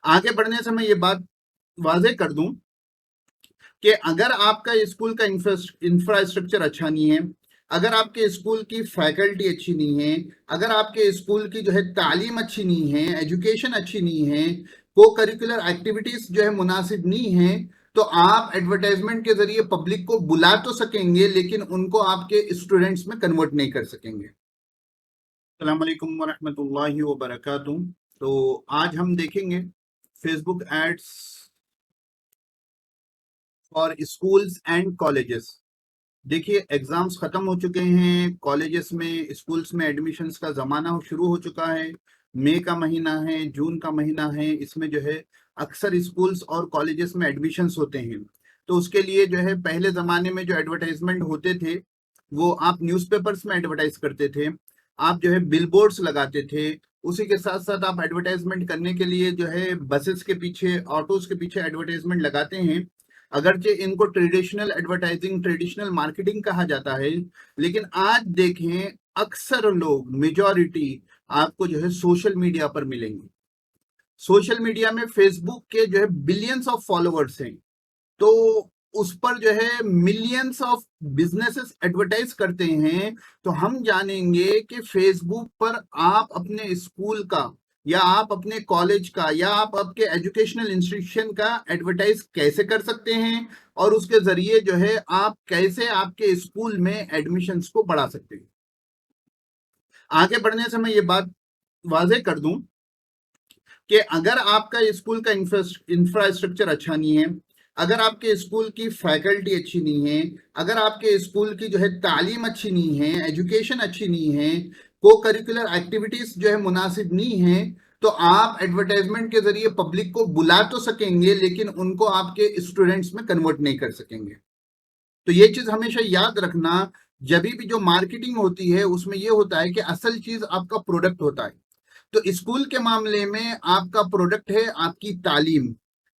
आगे बढ़ने से मैं ये बात वाज़ेह कर दूं कि अगर आपका स्कूल का इंफ्रास्ट्रक्चर अच्छा नहीं है, अगर आपके स्कूल की फैकल्टी अच्छी नहीं है, अगर आपके स्कूल की जो है तालीम अच्छी नहीं है, एजुकेशन अच्छी नहीं है, को करिकुलर एक्टिविटीज जो है मुनासिब नहीं है, तो आप एडवर्टाइजमेंट के जरिए पब्लिक को बुला तो सकेंगे लेकिन उनको आपके स्टूडेंट्स में कन्वर्ट नहीं कर सकेंगे। अस्सलाम वालेकुम वरहमतुल्लाहि वबरकातुहू। तो आज हम देखेंगे Facebook ads for schools and colleges. देखिए, एग्जाम्स खत्म हो चुके हैं, कॉलेजेस में स्कूल्स में एडमिशन्स का ज़माना शुरू हो चुका है। मई का महीना है, जून का महीना है, इसमें जो है अक्सर स्कूल्स और कॉलेजेस में एडमिशन्स होते हैं। तो उसके लिए जो है पहले ज़माने में जो एडवर्टाइजमेंट होते थे वो आप न्यूज़पेपर्स में एडवर्टाइज करते थे, आप जो है बिलबोर्ड्स लगाते थे। उसी के साथ साथ आप एडवर्टाइजमेंट करने के लिए जो है बसेस के पीछे, ऑटोज के पीछे एडवर्टाइजमेंट लगाते हैं। अगरचे इनको ट्रेडिशनल एडवर्टाइजिंग, ट्रेडिशनल मार्केटिंग कहा जाता है, लेकिन आज देखें अक्सर लोग, मेजॉरिटी आपको जो है सोशल मीडिया पर मिलेंगे। सोशल मीडिया में फेसबुक के जो है बिलियंस ऑफ फॉलोअर्स हैं, तो उस पर जो है मिलियंस ऑफ बिजनेसेस एडवर्टाइज करते हैं। तो हम जानेंगे कि फेसबुक पर आप अपने स्कूल का या आप अपने कॉलेज का या आप आपके एजुकेशनल इंस्टीट्यूशन का एडवर्टाइज कैसे कर सकते हैं और उसके जरिए जो है आप कैसे आपके स्कूल में एडमिशन्स को बढ़ा सकते हैं। आगे बढ़ने से मैं ये बात वाज़ेह कर दूं कि अगर आपका स्कूल का इंफ्रास्ट्रक्चर अच्छा नहीं है, अगर आपके स्कूल की फैकल्टी अच्छी नहीं है, अगर आपके स्कूल की जो है तालीम अच्छी नहीं है, एजुकेशन अच्छी नहीं है, को करिकुलर एक्टिविटीज जो है मुनासिब नहीं है, तो आप एडवर्टाइजमेंट के जरिए पब्लिक को बुला तो सकेंगे लेकिन उनको आपके स्टूडेंट्स में कन्वर्ट नहीं कर सकेंगे। तो ये चीज हमेशा याद रखना, जब भी जो मार्केटिंग होती है उसमें ये होता है कि असल चीज आपका प्रोडक्ट होता है। तो स्कूल के मामले में आपका प्रोडक्ट है आपकी तालीम,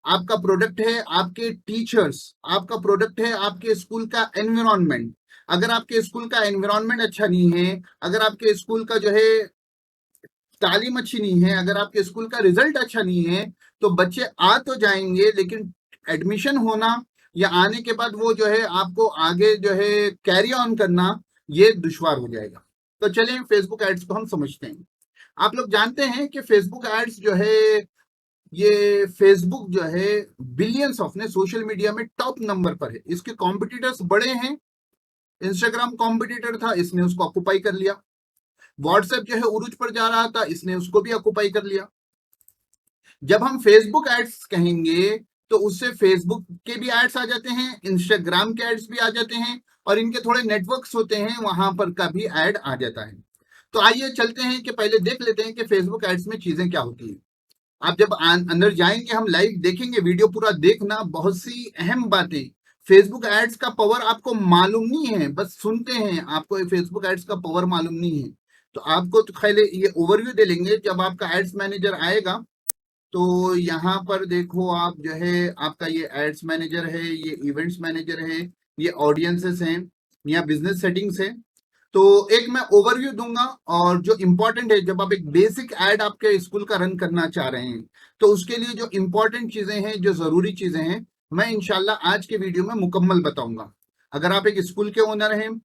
आपका प्रोडक्ट है आपके टीचर्स, आपका प्रोडक्ट है आपके स्कूल का एनवायरनमेंट। अगर आपके स्कूल का एनवायरनमेंट अच्छा नहीं है, अगर आपके स्कूल का जो है तालीम अच्छी नहीं है, अगर आपके स्कूल का रिजल्ट अच्छा नहीं है, तो बच्चे आ तो जाएंगे लेकिन एडमिशन होना या आने के बाद वो जो है आपको आगे जो है कैरी ऑन करना ये दुश्वार हो जाएगा। तो चलिए फेसबुक एड्स को हम समझते हैं। आप लोग जानते हैं कि फेसबुक एड्स जो है, ये फेसबुक जो है बिलियंस ऑफ ने सोशल मीडिया में टॉप नंबर पर है। इसके कॉम्पिटिटर्स बड़े हैं। इंस्टाग्राम कॉम्पिटिटर था, इसने उसको ऑक्युपाई कर लिया। व्हाट्सएप जो है उरूज पर जा रहा था, इसने उसको भी ऑक्युपाई कर लिया। जब हम फेसबुक एड्स कहेंगे तो उससे फेसबुक के भी एड्स आ जाते हैं, इंस्टाग्राम के एड्स भी आ जाते हैं और इनके थोड़े नेटवर्क्स होते हैं वहां पर का भी एड आ जाता है। तो आइए चलते हैं कि पहले देख लेते हैं कि फेसबुक एड्स में चीजें क्या होती है। आप जब अंदर जाएंगे, हम लाइव देखेंगे, वीडियो पूरा देखना, बहुत सी अहम बातें। फेसबुक एड्स का पावर आपको मालूम नहीं है, बस सुनते हैं, आपको फेसबुक एड्स का पावर मालूम नहीं है। तो आपको तो खैर ये ओवरव्यू दे लेंगे जब आपका एड्स मैनेजर आएगा। तो यहाँ पर देखो, आप जो है आपका ये एड्स मैनेजर है, ये इवेंट्स मैनेजर है, ये ऑडियंसेस हैं, यहाँ बिजनेस सेटिंग्स है। तो एक मैं ओवरव्यू दूंगा और जो इंपॉर्टेंट है, जब आप एक बेसिक एड आपके स्कूल का रन करना चाह रहे हैं तो उसके लिए जो इंपॉर्टेंट चीजें हैं, जो जरूरी चीजें हैं, मैं इंशाल्लाह आज के वीडियो में मुकम्मल बताऊंगा। अगर आप एक स्कूल के ओनर हैं,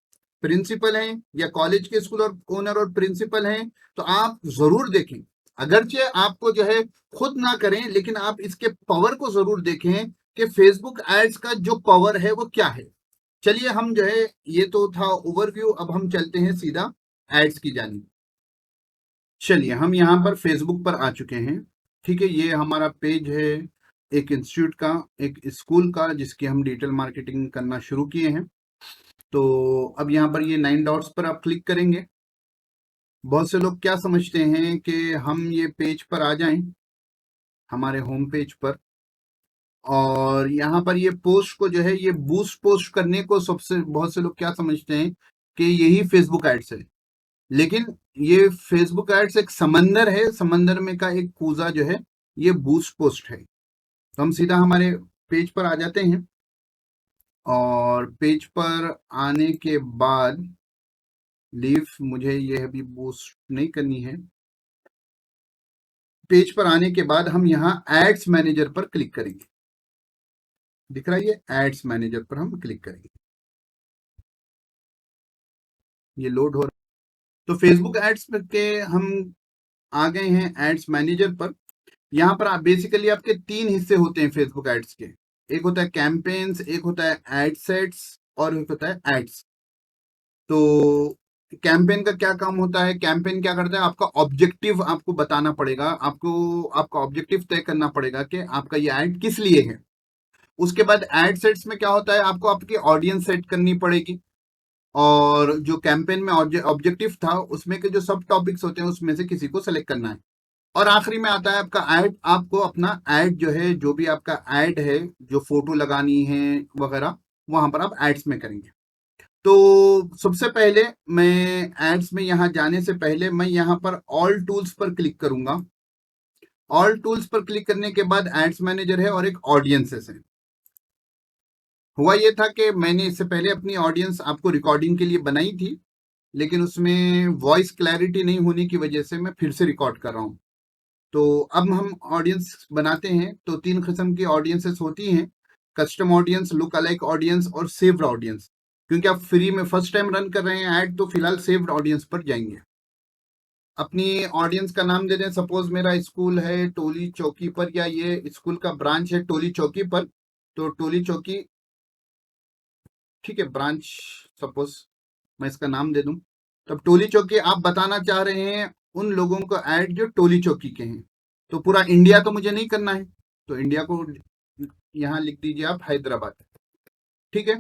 प्रिंसिपल हैं या कॉलेज के स्कूल और ओनर और प्रिंसिपल हैं, तो आप जरूर देखें। अगरचे आपको जो है खुद ना करें लेकिन आप इसके पावर को जरूर देखें कि फेसबुक एड्स का जो पावर है वो क्या है। चलिए हम जो है, ये तो था ओवरव्यू, अब हम चलते हैं सीधा एड्स की जानिब। चलिए हम यहाँ पर फेसबुक पर आ चुके हैं। ठीक है, ये हमारा पेज है एक इंस्टीट्यूट का, एक स्कूल का, जिसकी हम डिजिटल मार्केटिंग करना शुरू किए हैं। तो अब यहाँ पर ये 9 डॉट्स पर आप क्लिक करेंगे। बहुत से लोग क्या समझते हैं कि हम ये पेज पर आ जाएं, हमारे होम पेज पर, और यहाँ पर ये पोस्ट को जो है ये बूस्ट पोस्ट करने को, सबसे बहुत से लोग क्या समझते हैं कि यही फेसबुक एड्स है। लेकिन ये फेसबुक एड्स एक समंदर है, समंदर में का एक कूजा जो है ये बूस्ट पोस्ट है। तो हम सीधा हमारे पेज पर आ जाते हैं और पेज पर आने के बाद लीव, मुझे ये अभी बूस्ट नहीं करनी है। पेज पर आने के बाद हम यहाँ एड्स मैनेजर पर क्लिक करेंगे। दिख रहा है ये एड्स मैनेजर पर हम क्लिक करेंगे, ये लोड हो रहा है। तो फेसबुक एड्स के हम आ गए हैं एड्स मैनेजर पर। यहाँ पर आप बेसिकली आपके 3 हिस्से होते हैं फेसबुक एड्स के। एक होता है कैंपेन्स, एक होता है एड सेट्स और एक होता है एड्स। तो कैंपेन का क्या काम होता है? कैंपेन क्या करता है, आपका ऑब्जेक्टिव आपको बताना पड़ेगा, आपको आपका ऑब्जेक्टिव तय करना पड़ेगा कि आपका ये ऐड किस लिए है। उसके बाद एड सेट्स में क्या होता है, आपको आपकी ऑडियंस सेट करनी पड़ेगी और जो कैंपेन में ऑब्जेक्टिव था उसमें के जो सब टॉपिक्स होते हैं उसमें से किसी को सेलेक्ट करना है। और आखिरी में आता है आपका ऐड। आपको अपना ऐड जो है, जो भी आपका ऐड है, जो फोटो लगानी है वगैरह, वहां पर आप एड्स में करेंगे। तो सबसे पहले मैं एड्स में यहाँ जाने से पहले मैं यहाँ पर ऑल टूल्स पर क्लिक करूंगा। ऑल टूल्स पर क्लिक करने के बाद एड्स मैनेजर है और एक ऑडियंसेस है। हुआ ये था कि मैंने इससे पहले अपनी ऑडियंस आपको रिकॉर्डिंग के लिए बनाई थी, लेकिन उसमें वॉइस क्लैरिटी नहीं होने की वजह से मैं फिर से रिकॉर्ड कर रहा हूँ। तो अब हम ऑडियंस बनाते हैं। तो 3 किस्म की ऑडियंसेस होती हैं, custom audience, look alike audience और सेव्ड ऑडियंस। क्योंकि आप फ्री में फर्स्ट टाइम रन कर रहे हैं ऐड, तो फिलहाल सेव्ड ऑडियंस पर जाएंगे। अपनी ऑडियंस का नाम दे दें, सपोज मेरा स्कूल है टोली चौकी पर, या ये स्कूल का ब्रांच है टोली चौकी पर, तो टोली चौकी, ठीक है, ब्रांच सपोज मैं इसका नाम दे दूं। तब टोली चौकी आप बताना चाह रहे हैं उन लोगों को ऐड जो टोली चौकी के हैं। तो पूरा इंडिया तो मुझे नहीं करना है, तो इंडिया को यहाँ लिख दीजिए आप हैदराबाद। ठीक है,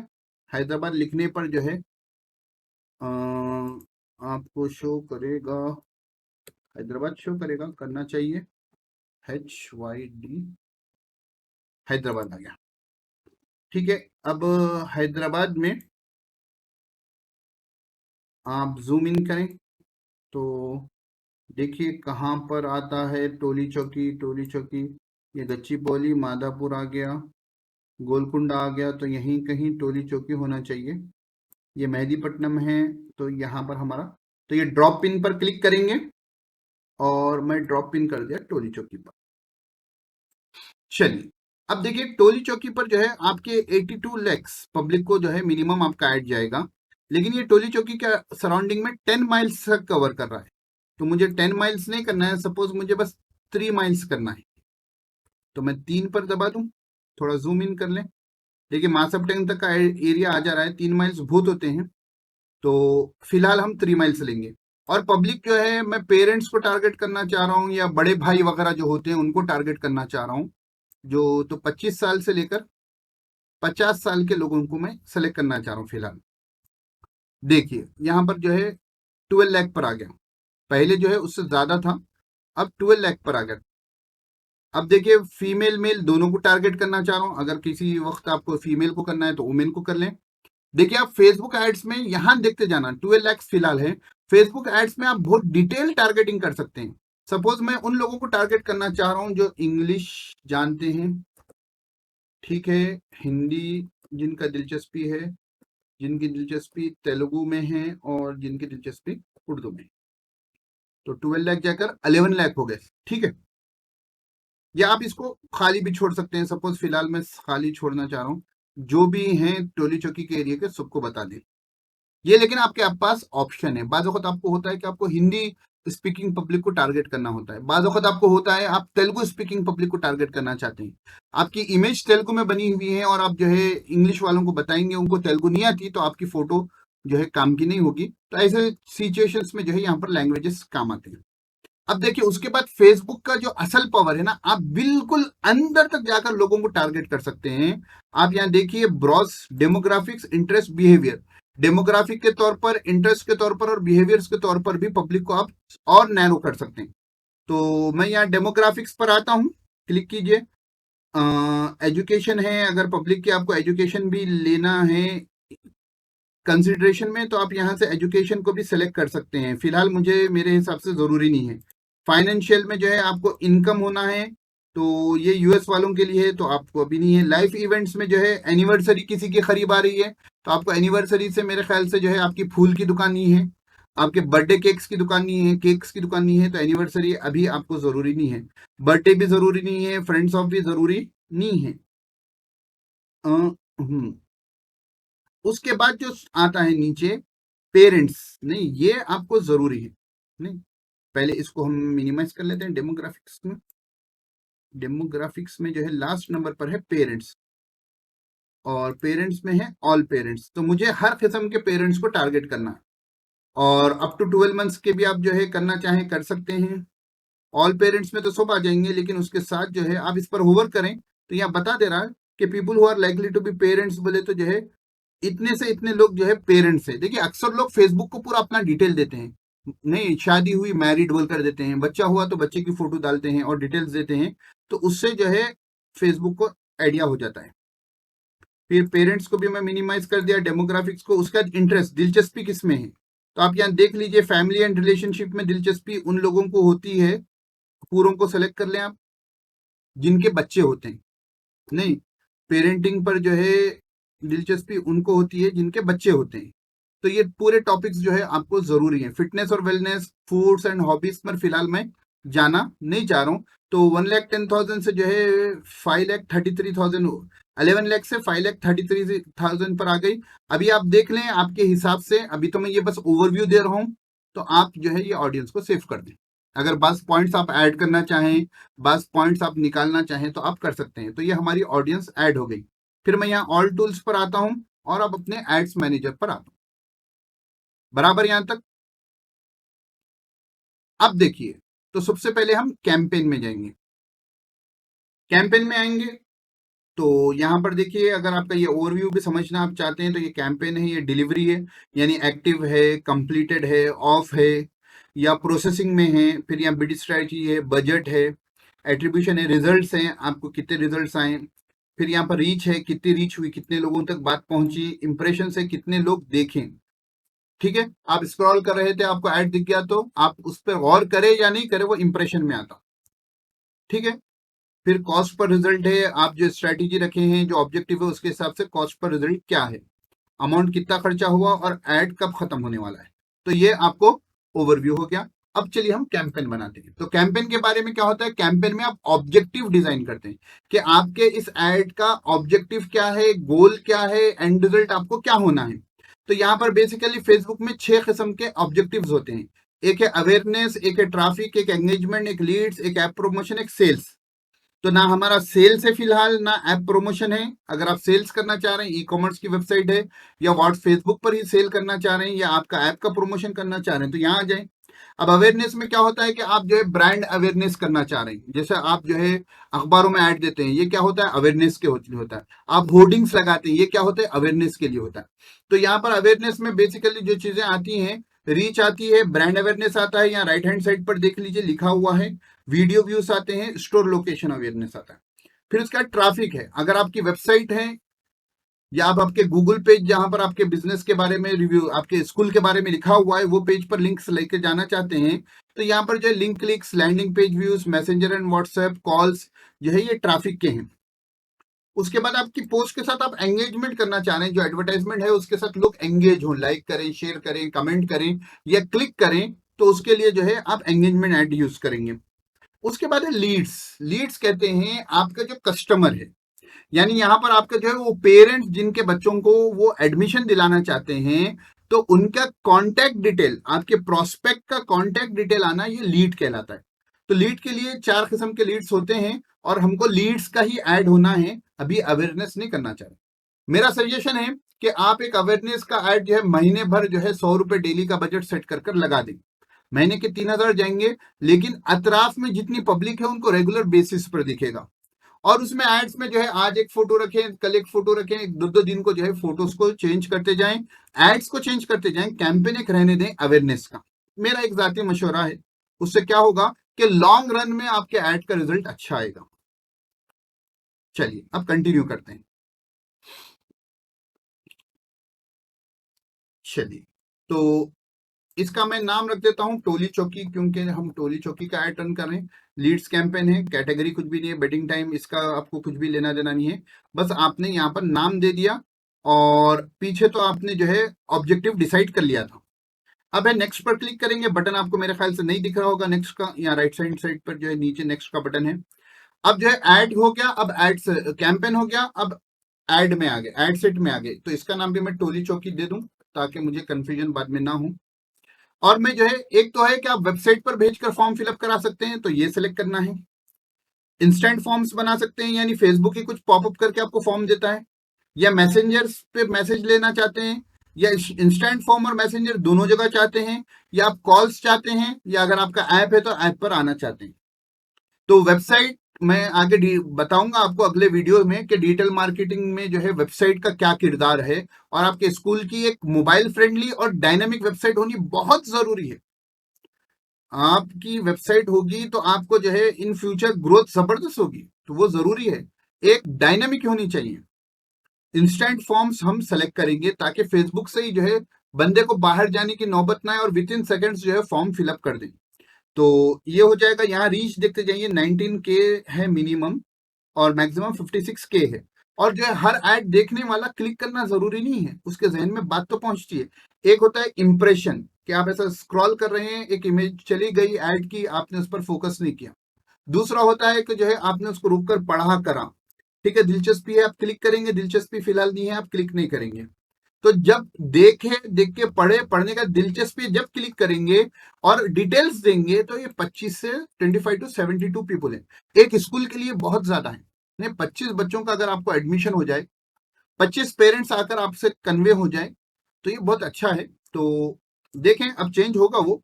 हैदराबाद लिखने पर जो है आपको शो करेगा, हैदराबाद शो करेगा, करना चाहिए HYD, हैदराबाद आ गया। ठीक है, अब हैदराबाद में आप जूम इन करें तो देखिए कहाँ पर आता है टोली चौकी। टोली चौकी ये गच्चीबौली, माधापुर आ गया, गोलकुंडा आ गया, तो यहीं कहीं टोली चौकी होना चाहिए। ये मेहदीपट्टनम है, तो यहाँ पर हमारा, तो ये ड्रॉप पिन पर क्लिक करेंगे और मैं ड्रॉप पिन कर दिया टोली चौकी पर। चलिए, अब देखिए टोली चौकी पर जो है आपके 82 lakhs पब्लिक को जो है मिनिमम आपका ऐड जाएगा, लेकिन ये टोली चौकी का सराउंडिंग में 10 माइल्स तक कवर कर रहा है। तो मुझे 10 माइल्स नहीं करना है, सपोज मुझे बस 3 माइल्स करना है, तो मैं 3 पर दबा दूं। थोड़ा जूम इन कर लें, देखिए मासप टैंक तक का एरिया आ जा रहा है। 3 माइल्स बहुत होते हैं, तो फिलहाल हम 3 माइल्स लेंगे। और पब्लिक जो है मैं पेरेंट्स को टारगेट करना चाह रहा हूँ, या बड़े भाई वगैरह जो होते हैं उनको टारगेट करना चाह रहा हूँ, जो तो 25 साल से लेकर 50 साल के लोगों को मैं सेलेक्ट करना चाह रहा हूँ फिलहाल। देखिए यहाँ पर जो है 12 लाख पर आ गया, पहले जो है उससे ज्यादा था, अब 12 लाख पर आ गया। अब देखिए फीमेल मेल दोनों को टारगेट करना चाह रहा हूँ, अगर किसी वक्त आपको फीमेल को करना है तो वुमेन को कर लें। देखिए आप फेसबुक एड्स में यहाँ देखते जाना, 12 लाख फिलहाल है। फेसबुक एड्स में आप बहुत डिटेल टारगेटिंग कर सकते हैं। सपोज मैं उन लोगों को टारगेट करना चाह रहा हूँ जो इंग्लिश जानते हैं, ठीक है, हिंदी जिनका दिलचस्पी है, जिनकी दिलचस्पी तेलुगु में है और जिनकी दिलचस्पी उर्दू में। तो 12 लाख जाकर 11 लाख हो गए, ठीक है। या आप इसको खाली भी छोड़ सकते हैं, सपोज फिलहाल मैं खाली छोड़ना चाह रहा हूँ, जो भी हैं टोली चौकी के एरिया के सबको बता दें ये। लेकिन आपके पास ऑप्शन है, बाज़ वक़्त आपको होता है कि आपको हिंदी स्पीकिंग पब्लिक को टारगेट करना होता है, बाज़ वक़्त आपको होता है आप तेलुगु स्पीकिंग पब्लिक को टारगेट करना चाहते हैं, आपकी इमेज तेलुगु में बनी हुई है और आप जो है इंग्लिश वालों को बताएंगे, उनको तेलुगु नहीं आती, तो आपकी फोटो जो है काम की नहीं होगी। तो ऐसे सिचुएशंस में जो है यहाँ पर लैंग्वेजेस काम आते हैं। अब देखिए उसके बाद फेसबुक का जो असल पावर है ना, आप बिल्कुल अंदर तक जाकर लोगों को टारगेट कर सकते हैं। आप यहाँ देखिए Bros demographics, interest, behaviour. Demographic के तौर पर, इंटरेस्ट के तौर पर और बिहेवियर्स के तौर पर भी पब्लिक को आप और नैरो कर सकते हैं। तो मैं यहाँ डेमोग्राफिक्स पर आता हूँ, क्लिक कीजिए। एजुकेशन है, अगर पब्लिक की आपको एजुकेशन भी लेना है कंसिडरेशन में, तो आप यहाँ से एजुकेशन को भी सिलेक्ट कर सकते हैं। फिलहाल मुझे मेरे हिसाब से जरूरी नहीं है। फाइनेंशियल में जो है आपको इनकम होना है, तो ये यूएस वालों के लिए है, तो आपको अभी नहीं है। लाइफ इवेंट्स में जो है एनिवर्सरी किसी की करीब आ रही है, तो आपको एनिवर्सरी से मेरे ख्याल से जो है आपकी फूल की दुकान नहीं है, आपके बर्थडे केक्स की दुकान नहीं है, केक्स की दुकान नहीं है, तो एनिवर्सरी अभी आपको जरूरी नहीं है, बर्थडे भी जरूरी नहीं है, फ्रेंड्स ऑफ भी जरूरी नहीं है। हम्म। उसके बाद जो आता है नीचे पेरेंट्स, नहीं ये आपको जरूरी है। नहीं, पहले इसको हम मिनिमाइज कर लेते हैं। डेमोग्राफिक्स में, डेमोग्राफिक्स में जो है लास्ट नंबर पर है पेरेंट्स, और पेरेंट्स में है ऑल पेरेंट्स। तो मुझे हर किस्म के पेरेंट्स को टारगेट करना है, और अप टू 12 मंथ्स के भी आप जो है करना चाहें कर सकते हैं। ऑल पेरेंट्स में तो सब आ जाएंगे, लेकिन उसके साथ जो है आप इस पर होवर करें तो यहाँ बता दे रहा है कि people who are likely to be parents, बोले तो जो है इतने से इतने लोग जो है पेरेंट्स है। देखिए अक्सर लोग फेसबुक को पूरा अपना डिटेल देते हैं, नहीं शादी हुई मैरिड बोल कर देते हैं, बच्चा हुआ तो बच्चे की फोटो डालते हैं और डिटेल्स देते हैं, तो उससे जो है फेसबुक को आइडिया हो जाता है। फिर पेरेंट्स को भी मैं मिनिमाइज कर दिया, डेमोग्राफिक्स को। उसका इंटरेस्ट, दिलचस्पी किसमें है, तो आप यहाँ देख लीजिए फैमिली एंड रिलेशनशिप में दिलचस्पी उन लोगों को होती है, पूरों को सेलेक्ट कर लें आप, जिनके बच्चे होते हैं। नहीं, पेरेंटिंग पर जो है दिलचस्पी उनको होती है जिनके बच्चे होते हैं। तो ये पूरे टॉपिक्स जो है आपको जरूरी है। फिटनेस और वेलनेस, फूड्स एंड हॉबीज पर फिलहाल मैं जाना नहीं चाह रहा हूँ। तो 1,10,000 से जो है 5,33,000, 11 लाख से 5,33,000 पर आ गई। अभी आप देख लें आपके हिसाब से, अभी तो मैं ये बस ओवरव्यू दे रहा हूँ, तो आप जो है ये ऑडियंस को सेव कर दें। अगर बस पॉइंट्स आप ऐड करना चाहें, बस पॉइंट्स आप निकालना चाहें तो आप कर सकते हैं। तो ये हमारी ऑडियंस ऐड हो गई। फिर मैं यहाँ ऑल टूल्स पर आता हूँ और अब अपने एड्स मैनेजर पर आता हूँ। बराबर यहां तक। अब देखिए, तो सबसे पहले हम कैंपेन में जाएंगे। कैंपेन में आएंगे तो यहां पर देखिए, अगर आपका ये ओवरव्यू भी समझना आप चाहते हैं तो ये कैंपेन है, ये डिलीवरी है, यानी एक्टिव है, कंप्लीटेड है, ऑफ है, या प्रोसेसिंग में है। फिर यहाँ बिड स्ट्रेटजी है, बजट है, एट्रीब्यूशन है, रिजल्ट्स हैं, आपको कितने रिजल्ट्स आए। फिर यहाँ पर रीच है, कितनी रीच हुई, कितने लोगों तक बात पहुंची। इंप्रेशन है, कितने लोग देखें। ठीक है, आप स्क्रॉल कर रहे थे, आपको ऐड दिख गया, तो आप उस पर गौर करें या नहीं करें, वो इंप्रेशन में आता। ठीक है, फिर कॉस्ट पर रिजल्ट है, आप जो स्ट्रेटेजी रखे हैं, जो ऑब्जेक्टिव है, उसके हिसाब से कॉस्ट पर रिजल्ट क्या है, अमाउंट कितना खर्चा हुआ, और ऐड कब खत्म होने वाला है। तो ये आपको ओवरव्यू हो गया। अब चलिए हम कैंपेन बनाते हैं। तो कैंपेन के बारे में क्या होता है, कैंपेन में आप ऑब्जेक्टिव डिजाइन करते हैं कि आपके इस एड का ऑब्जेक्टिव क्या है, गोल क्या है, एंड रिजल्ट आपको क्या होना है। तो यहाँ पर बेसिकली फेसबुक में 6 किस्म के ऑब्जेक्टिव्स होते हैं। एक है अवेयरनेस, एक है ट्रैफिक, एक एंगेजमेंट, एक लीड्स, एक ऐप प्रमोशन, एक सेल्स। तो ना हमारा सेल्स है फिलहाल, ना ऐप प्रमोशन है। अगर आप सेल्स करना चाह रहे हैं, ई कॉमर्स की वेबसाइट है, या व्हाट्स फेसबुक पर ही सेल करना चाह रहे हैं, या आपका ऐप का प्रमोशन करना चाह रहे हैं, तो यहाँ आ जाए। अब अवेयरनेस में क्या होता है कि आप जो है ब्रांड अवेयरनेस करना चाह रहे हैं, जैसे आप जो है अखबारों में ऐड देते हैं, ये क्या होता है, अवेयरनेस के होता है। आप होर्डिंग्स लगाते हैं, ये क्या होता है, अवेयरनेस के लिए होता है। तो यहाँ पर अवेयरनेस में बेसिकली जो चीजें आती हैं, रीच आती है, ब्रांड अवेयरनेस आता है, यहाँ राइट हैंड साइड पर देख लीजिए लिखा हुआ है, वीडियो व्यूज आते हैं, स्टोर लोकेशन अवेयरनेस आता है। फिर उसका ट्रैफिक है, अगर आपकी वेबसाइट है या आप आपके गूगल पेज जहां पर आपके बिजनेस के बारे में रिव्यू, आपके स्कूल के बारे में लिखा हुआ है, वो पेज पर लिंक्स लेके जाना चाहते हैं, तो यहाँ पर जो है link clicks, landing page views, messenger and WhatsApp calls जो है ये ट्रैफिक के हैं। उसके बाद आपकी पोस्ट के साथ आप एंगेजमेंट करना चाह रहे हैं, जो एडवर्टाइजमेंट है उसके साथ लोग एंगेज हो, लाइक करें, शेयर करें, कमेंट करें या क्लिक करें, तो उसके लिए जो है आप एंगेजमेंट ऐड यूज करेंगे। उसके बाद है लीड्स। लीड्स कहते हैं आपका जो कस्टमर है, यानी यहाँ पर आपका जो है वो पेरेंट्स जिनके बच्चों को वो एडमिशन दिलाना चाहते हैं, तो उनका कॉन्टैक्ट डिटेल, आपके प्रोस्पेक्ट का कॉन्टैक्ट डिटेल आना, ये लीड कहलाता है। तो लीड के लिए 4 किस्म के लीड्स होते हैं, और हमको लीड्स का ही ऐड होना है, अभी अवेयरनेस नहीं करना चाह रहे। मेरा सजेशन है कि आप एक अवेयरनेस का ऐड जो है महीने भर जो है 100 रुपए डेली का बजट सेट कर कर लगा दें। महीने के 3,000 जाएंगे, लेकिन अतराफ में जितनी पब्लिक है उनको रेगुलर बेसिस पर दिखेगा। और उसमें एड्स में जो है आज एक फोटो रखें, कल एक फोटो रखें, 2-2 दिन को जो है फोटोज को चेंज करते जाएं, एड्स को चेंज करते जाएं, कैंपेन एक रहने दें अवेयरनेस का। मेरा एक जाती मशवरा है, उससे क्या होगा कि लॉन्ग रन में आपके एड का रिजल्ट अच्छा आएगा। चलिए अब कंटिन्यू करते हैं। चलिए, तो इसका मैं नाम रख देता हूं टोली चौकी, क्योंकि हम टोली चौकी का ऐड रन कर रहे हैं। लीड्स कैंपेन है, कैटेगरी कुछ भी नहीं है, बेडिंग टाइम, इसका आपको कुछ भी लेना देना नहीं है, बस आपने यहाँ पर नाम दे दिया, और पीछे तो आपने जो है ऑब्जेक्टिव डिसाइड कर लिया था। अब है नेक्स्ट पर क्लिक करेंगे, बटन आपको मेरे ख्याल से नहीं दिख रहा होगा नेक्स्ट का, यहाँ राइट साइड पर जो है नीचे नेक्स्ट का बटन है। अब जो है ऐड हो गया, अब एड्स कैंपेन हो गया, अब ऐड में आ गए, ऐड सेट में आ गए, तो इसका नाम भी मैं टोली चौकी दे दूं ताकि मुझे कंफ्यूजन बाद में ना हो। और मैं जो है, एक तो है कि आप वेबसाइट पर भेजकर फॉर्म फिलअप करा सकते हैं, तो ये सिलेक्ट करना है। इंस्टेंट फॉर्म्स बना सकते हैं, यानी फेसबुक ही कुछ पॉपअप करके आपको फॉर्म देता है, या मैसेंजर्स पे मैसेज लेना चाहते हैं, या इंस्टेंट फॉर्म और मैसेंजर दोनों जगह चाहते हैं, या आप कॉल्स चाहते हैं, या अगर आपका ऐप है तो ऐप पर आना चाहते हैं। तो वेबसाइट मैं आगे बताऊंगा आपको अगले वीडियो में कि डिजिटल मार्केटिंग में जो है वेबसाइट का क्या किरदार है, और आपके स्कूल की एक मोबाइल फ्रेंडली और डायनामिक वेबसाइट होनी बहुत जरूरी है। आपकी वेबसाइट होगी तो आपको जो है इन फ्यूचर ग्रोथ जबरदस्त होगी, तो वो जरूरी है, एक डायनामिक होनी चाहिए। इंस्टेंट फॉर्म्स हम सेलेक्ट करेंगे ताकि फेसबुक से ही जो है बंदे को बाहर जाने की नौबत ना आए और विद इन सेकेंड्स जो है फॉर्म फिलअप कर दें। तो ये हो जाएगा। यहाँ रीच देखते जाइए, 19K है मिनिमम और मैक्सिमम 56K है। और जो है हर ऐड देखने वाला क्लिक करना जरूरी नहीं है, उसके जहन में बात तो पहुंचती है। एक होता है इंप्रेशन, कि आप ऐसा स्क्रॉल कर रहे हैं, एक इमेज चली गई ऐड की, आपने उस पर फोकस नहीं किया। दूसरा होता है कि जो है आपने उसको रुककर पढ़ा करा, ठीक है, दिलचस्पी है, आप क्लिक करेंगे, दिलचस्पी फिलहाल नहीं है, आप क्लिक नहीं करेंगे। तो जब देखे, देख के पढ़े, पढ़ने का दिलचस्पी जब क्लिक करेंगे और डिटेल्स देंगे, तो ये 25 से 25 टू 72 पीपल है। एक स्कूल के लिए बहुत ज्यादा है। नहीं, 25 बच्चों का अगर आपको एडमिशन हो जाए, 25 पेरेंट्स आकर आपसे कन्वे हो जाए, तो ये बहुत अच्छा है। तो देखें अब चेंज होगा वो।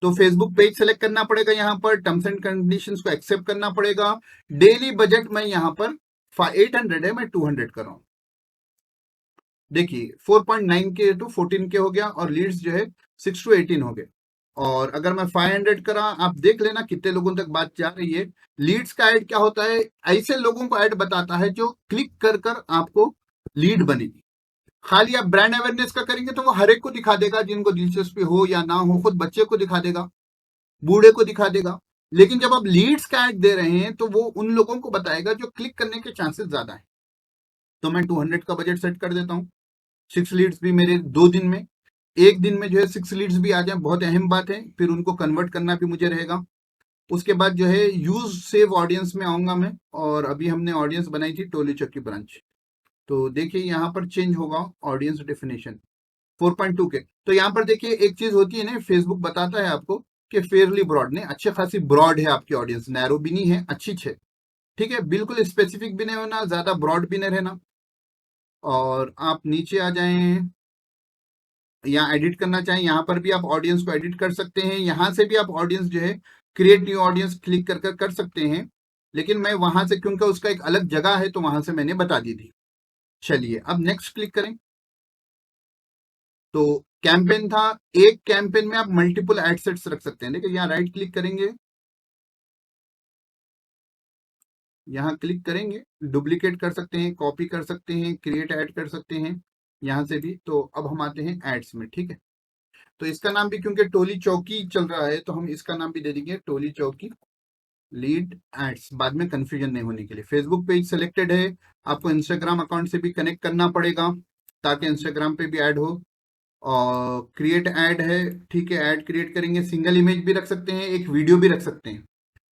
तो फेसबुक पेज सेलेक्ट करना पड़ेगा, यहाँ पर टर्म्स एंड कंडीशंस को एक्सेप्ट करना पड़ेगा। डेली बजट में यहाँ पर 800 है, मैं 200 कर रहा हूँ। देखिए 4.9K टू 14K हो गया, और लीड्स जो है 6 टू 18 हो गए। और अगर मैं 500 करा, आप देख लेना कितने लोगों तक बात जा रही है। लीड्स का ऐड क्या होता है, ऐसे लोगों को ऐड बताता है जो क्लिक कर कर आपको लीड बनेगी। खाली आप ब्रांड अवेयरनेस का करेंगे तो वो हर एक को दिखा देगा, जिनको दिलचस्पी हो या ना हो, खुद बच्चे को दिखा देगा, बूढ़े को दिखा देगा। लेकिन जब आप लीड्स का ऐड दे रहे हैं तो वो उन लोगों को बताएगा जो क्लिक करने के चांसेस ज्यादा है। तो मैं 200 का बजट सेट कर देता हूँ। 6 लीड्स भी मेरे 2 दिन में, एक दिन में जो है 6 लीड्स भी आ जाए, बहुत अहम बात है, फिर उनको कन्वर्ट करना भी मुझे रहेगा। उसके बाद जो है यूज सेव ऑडियंस में आऊंगा मैं, और अभी हमने ऑडियंस बनाई थी टोली चौकी ब्रांच। तो देखिए यहाँ पर चेंज होगा ऑडियंस डेफिनेशन 4.2 के। तो यहाँ पर देखिए एक चीज होती है ना, फेसबुक बताता है आपको कि फेयरली ब्रॉड, ने अच्छे खासी ब्रॉड है आपकी ऑडियंस, नैरो भी नहीं है, अच्छी है, ठीक है, बिल्कुल स्पेसिफिक भी नहीं होना, ज्यादा ब्रॉड भी नहीं रहना। और आप नीचे आ जाएं, यहाँ एडिट करना चाहें, यहाँ पर भी आप ऑडियंस को एडिट कर सकते हैं, यहाँ से भी आप ऑडियंस जो है क्रिएट न्यू ऑडियंस क्लिक कर सकते हैं। लेकिन मैं वहां से, क्योंकि उसका एक अलग जगह है, तो वहां से मैंने बता दी थी। चलिए अब नेक्स्ट क्लिक करें। तो कैंपेन था, एक कैंपेन में आप मल्टीपल एड सेट्स रख सकते हैं। देखिए यहाँ राइट क्लिक करेंगे, यहाँ क्लिक करेंगे, डुप्लीकेट कर सकते हैं, कॉपी कर सकते हैं, क्रिएट ऐड कर सकते हैं यहाँ से भी। तो अब हम आते हैं एड्स में, ठीक है। तो इसका नाम भी, क्योंकि टोली चौकी चल रहा है, तो हम इसका नाम भी दे देंगे टोली चौकी लीड एड्स, बाद में कंफ्यूजन नहीं होने के लिए। फेसबुक पेज सेलेक्टेड है, आपको इंस्टाग्राम अकाउंट से भी कनेक्ट करना पड़ेगा ताकि इंस्टाग्राम पे भी ऐड हो। और क्रिएट ऐड है, ठीक है, ऐड क्रिएट करेंगे, सिंगल इमेज भी रख सकते हैं, एक वीडियो भी रख सकते हैं,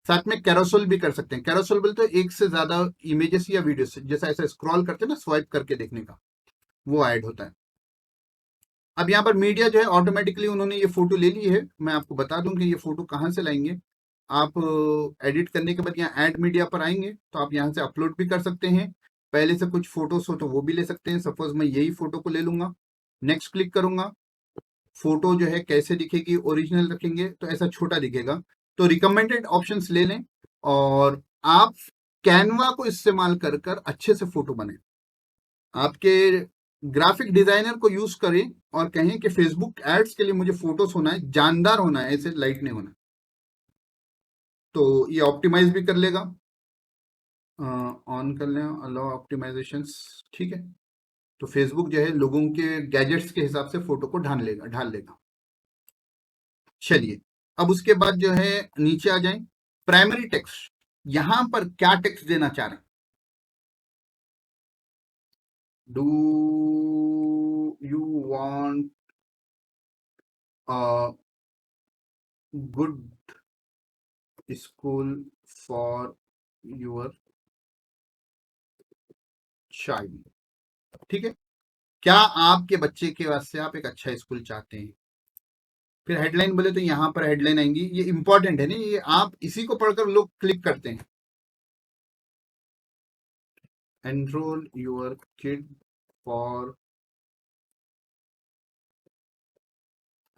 साथ में कैरोसेल भी कर सकते हैं। कैरोसेल बोलते तो एक से ज्यादा इमेजेस या वीडियोस, जैसा ऐसा स्क्रॉल करते हैं ना, स्वाइप करके देखने का, वो ऐड होता है। अब यहाँ पर मीडिया जो है ऑटोमेटिकली उन्होंने ये फोटो ले ली है, मैं आपको बता दूं कि ये फोटो कहाँ से लाएंगे। आप एडिट करने के बाद यहाँ ऐड मीडिया पर आएंगे, तो आप यहाँ से अपलोड भी कर सकते हैं, पहले से कुछ फोटोज हो तो वो भी ले सकते हैं। सपोज मैं यही फोटो को ले लूंगा, नेक्स्ट क्लिक करूंगा, फोटो जो है कैसे दिखेगी, ओरिजिनल रखेंगे तो ऐसा छोटा दिखेगा। तो रिकमेंडेड ऑप्शंस ले लें, और आप कैनवा को इस्तेमाल कर कर अच्छे से फोटो बने, आपके ग्राफिक डिजाइनर को यूज करें और कहें कि फेसबुक एड्स के लिए मुझे फोटोज होना है, जानदार होना है, ऐसे लाइट नहीं होना। तो ये ऑप्टिमाइज भी कर लेगा, ऑन कर लें अलाउ ऑप्टिमाइजेशंस, ठीक है। तो फेसबुक जो है लोगों के गैजेट्स के हिसाब से फोटो को ढाल लेगा। चलिए अब उसके बाद जो है नीचे आ जाएं, प्राइमरी टेक्स्ट, यहां पर क्या टेक्स्ट देना चाह रहे हैं। Do you want good school for your child. ठीक है, क्या आपके बच्चे के वास्ते आप एक अच्छा स्कूल चाहते हैं? फिर हेडलाइन बोले तो यहाँ पर हेडलाइन आएंगी, ये इंपॉर्टेंट है ना, ये आप इसी को पढ़कर लोग क्लिक करते हैं। Enrol your kid for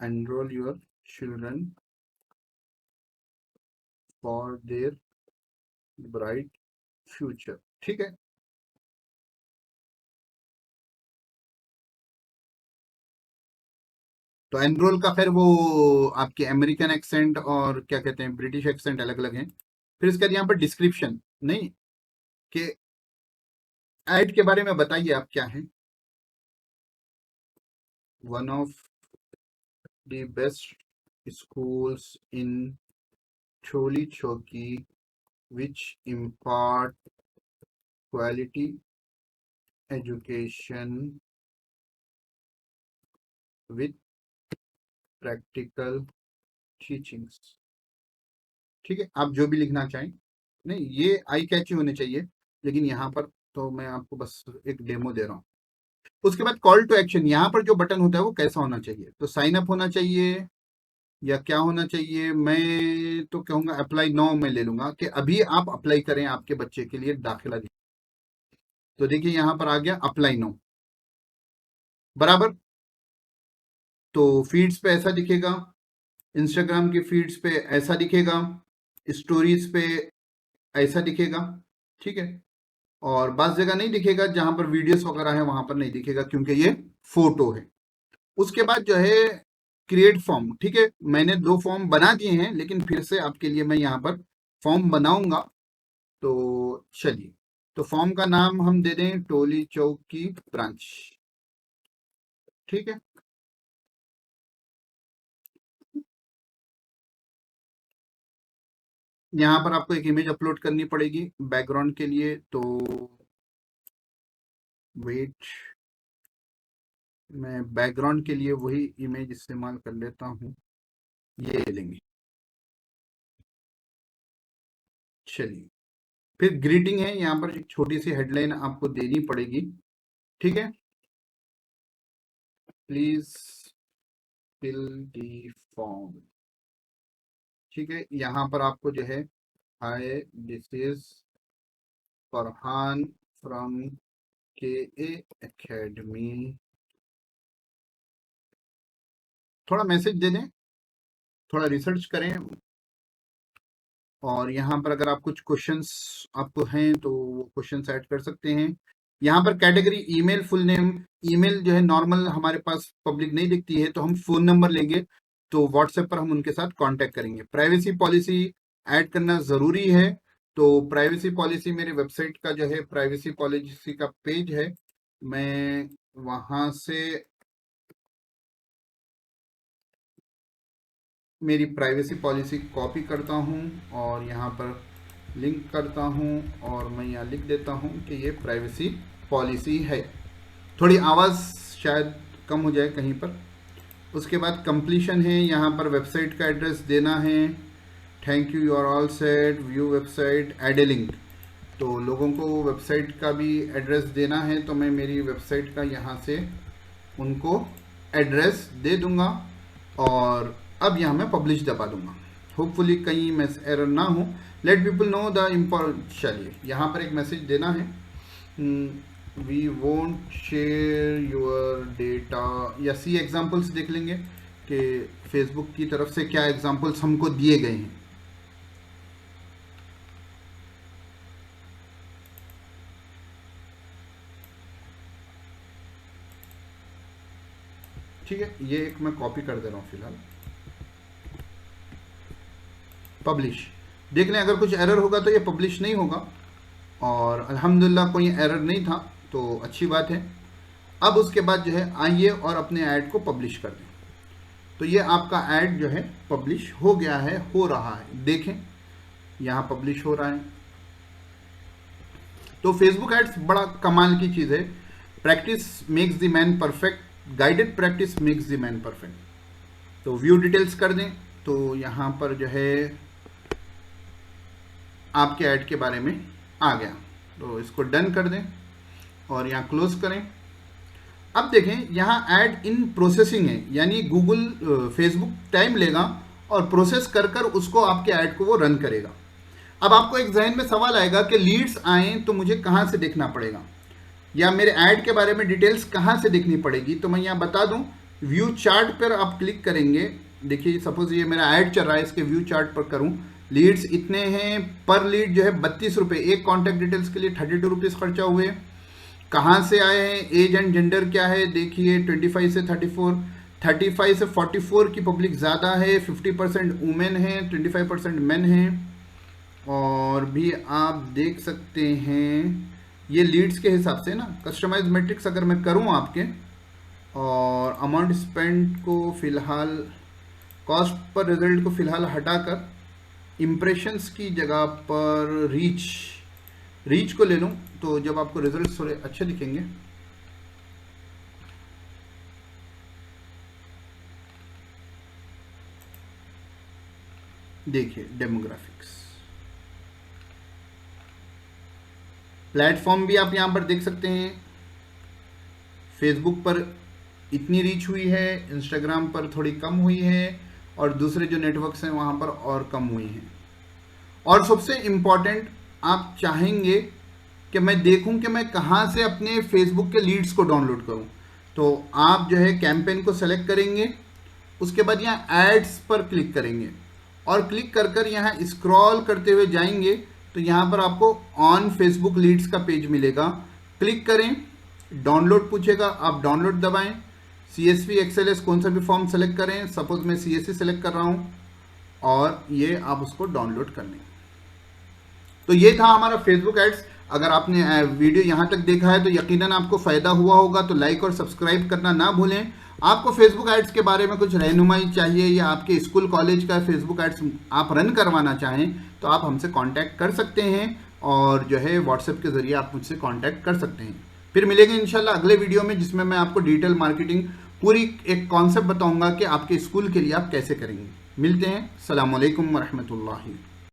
enrol your children for their bright future. ठीक है, तो एनरोल का खैर वो आपके अमेरिकन एक्सेंट और क्या कहते हैं ब्रिटिश एक्सेंट अलग अलग हैं। फिर इसके बाद यहाँ पर डिस्क्रिप्शन नहीं कि ऐड के बारे में बताइए आप क्या है। One of the best schools in Choli Choki which impart quality education with practical teachings। ठीक है, आप जो भी लिखना चाहें, नहीं ये आई कैची होने चाहिए, लेकिन यहाँ पर तो मैं आपको बस एक डेमो दे रहा हूँ। उसके बाद कॉल टू एक्शन, यहाँ पर जो बटन होता है वो कैसा होना चाहिए? तो साइन अप होना चाहिए या क्या होना चाहिए? मैं तो कहूँगा अप्लाई नाउ में ले लूंगा कि अभी आप अप्लाई करें आपके बच्चे के लिए दाखिला। तो देखिए यहाँ पर आ गया अप्लाई नाउ, बराबर। तो फीड्स पे ऐसा दिखेगा, इंस्टाग्राम की फीड्स पे ऐसा दिखेगा, स्टोरीज पे ऐसा दिखेगा। ठीक है, और बास जगह नहीं दिखेगा, जहां पर वीडियोस वगैरह है वहां पर नहीं दिखेगा क्योंकि ये फोटो है। उसके बाद जो है क्रिएट फॉर्म। ठीक है, मैंने 2 फॉर्म बना दिए हैं, लेकिन फिर से आपके लिए मैं यहाँ पर फॉर्म बनाऊंगा। तो चलिए, तो फॉर्म का नाम हम दे दें टोली चौक की ब्रांच। ठीक है, यहाँ पर आपको एक इमेज अपलोड करनी पड़ेगी बैकग्राउंड के लिए। तो वेट, मैं बैकग्राउंड के लिए वही इमेज इस्तेमाल कर लेता हूँ, ये लेंगे। चलिए, फिर ग्रीटिंग है, यहाँ पर एक छोटी सी हेडलाइन आपको देनी पड़ेगी। ठीक है, प्लीज फिल दी फॉर्म। ठीक है, यहाँ पर आपको जो है hi this is Farhan from KA academy, थोड़ा मैसेज दे दें, थोड़ा रिसर्च करें। और यहाँ पर अगर आप कुछ क्वेश्चंस आपको हैं तो वो क्वेश्चंस ऐड कर सकते हैं। यहाँ पर category email, full name. Email जो है नॉर्मल हमारे पास पब्लिक नहीं दिखती है, तो हम फोन नंबर लेंगे, तो व्हाट्सएप पर हम उनके साथ कांटेक्ट करेंगे। प्राइवेसी पॉलिसी ऐड करना ज़रूरी है, तो प्राइवेसी पॉलिसी मेरे वेबसाइट का जो है प्राइवेसी पॉलिसी का पेज है, मैं वहाँ से मेरी प्राइवेसी पॉलिसी कॉपी करता हूँ और यहाँ पर लिंक करता हूँ और मैं यहाँ लिख देता हूँ कि ये प्राइवेसी पॉलिसी है। थोड़ी आवाज़ शायद कम हो जाए कहीं पर। उसके बाद कंप्लीशन है, यहाँ पर वेबसाइट का एड्रेस देना है। Thank you, you are all set, view website, add a link. तो लोगों को वेबसाइट का भी एड्रेस देना है, तो मैं मेरी वेबसाइट का यहाँ से उनको एड्रेस दे दूँगा और अब यहाँ मैं पब्लिश दबा दूंगा। होपफुली कहीं मैसेज एरर ना हो, let people know the important. चलिए, यहाँ पर एक मैसेज देना है, we won't share your data, या सी एग्जाम्पल्स देख लेंगे कि फेसबुक की तरफ से क्या एग्जाम्पल्स हमको दिए गए हैं। ठीक है, ये एक मैं कॉपी कर दे रहा हूँ फिलहाल, पब्लिश। देख लें, अगर कुछ एरर होगा तो ये पब्लिश नहीं होगा, और अल्हम्दुलिल्लाह कोई एरर नहीं था, तो अच्छी बात है। अब उसके बाद जो है आइए और अपने ऐड को पब्लिश कर दें। तो ये आपका ऐड जो है पब्लिश हो गया है, हो रहा है, देखें यहाँ पब्लिश हो रहा है। तो फेसबुक एड्स बड़ा कमाल की चीज़ है। Practice makes the man perfect, guided practice makes the man perfect. तो व्यू डिटेल्स कर दें तो यहाँ पर जो है आपके ऐड के बारे में आ गया। तो इसको डन कर दें और यहाँ क्लोज करें। अब देखें यहाँ ऐड इन प्रोसेसिंग है, यानी गूगल फेसबुक टाइम लेगा और प्रोसेस कर कर उसको आपके ऐड को वो रन करेगा। अब आपको एक जहन में सवाल आएगा कि लीड्स आए तो मुझे कहाँ से देखना पड़ेगा, या मेरे ऐड के बारे में डिटेल्स कहाँ से देखनी पड़ेगी। तो मैं यहाँ बता दूं, व्यू चार्ट पर आप क्लिक करेंगे। देखिए सपोज ये मेरा ऐड चल रहा है, इसके व्यू चार्ट पर करूं, लीड्स इतने हैं, पर लीड जो है 32 रुपये, एक कॉन्टैक्ट डिटेल्स के लिए 32 रुपीज़ खर्चा हुए। कहाँ से आए हैं, एज एंड जेंडर क्या है, देखिए 25 से 34, 35 से 44 की पब्लिक ज़्यादा है, 50% वुमेन है, 25% मेन हैं। और भी आप देख सकते हैं ये लीड्स के हिसाब से ना, कस्टमाइज मैट्रिक्स अगर मैं करूं आपके, और अमाउंट स्पेंड को फिलहाल, कॉस्ट पर रिजल्ट को फिलहाल हटाकर इम्प्रेशंस की जगह पर रीच को ले लूं, तो जब आपको रिजल्ट थोड़े अच्छे दिखेंगे। देखिए डेमोग्राफिक्स, प्लेटफॉर्म भी आप यहाँ पर देख सकते हैं। फेसबुक पर इतनी रीच हुई है, इंस्टाग्राम पर थोड़ी कम हुई है, और दूसरे जो नेटवर्क्स हैं वहाँ पर और कम हुई हैं। और सबसे इम्पॉर्टेंट, आप चाहेंगे कि मैं देखूं कि मैं कहाँ से अपने फेसबुक के लीड्स को डाउनलोड करूं, तो आप जो है कैंपेन को सेलेक्ट करेंगे, उसके बाद यहाँ एड्स पर क्लिक करेंगे और क्लिक कर कर यहाँ स्क्रॉल करते हुए जाएंगे तो यहाँ पर आपको ऑन फेसबुक लीड्स का पेज मिलेगा। क्लिक करें, डाउनलोड पूछेगा, आप डाउनलोड दबाएं, CSV XLS कौन सा भी फॉर्म सेलेक्ट करें, सपोज मैं CSV सेलेक्ट कर रहा हूँ, और ये आप उसको डाउनलोड कर लें। तो ये था हमारा फेसबुक एड्स। अगर आपने वीडियो यहाँ तक देखा है तो यकीनन आपको फ़ायदा हुआ होगा, तो लाइक और सब्सक्राइब करना ना भूलें। आपको फेसबुक एड्स के बारे में कुछ रहनुमाई चाहिए, या आपके स्कूल कॉलेज का फेसबुक एड्स आप रन करवाना चाहें तो आप हमसे कांटेक्ट कर सकते हैं, और जो है व्हाट्सएप के ज़रिए आप मुझसे कांटेक्ट कर सकते हैं। फिर मिलेंगे इंशाल्लाह अगले वीडियो में, जिसमें मैं आपको डिजिटल मार्केटिंग पूरी एक कॉन्सेप्ट बताऊँगा कि आपके स्कूल के लिए आप कैसे करेंगे। मिलते हैं। अस्सलाम वालेकुम व रहमतुल्लाहि।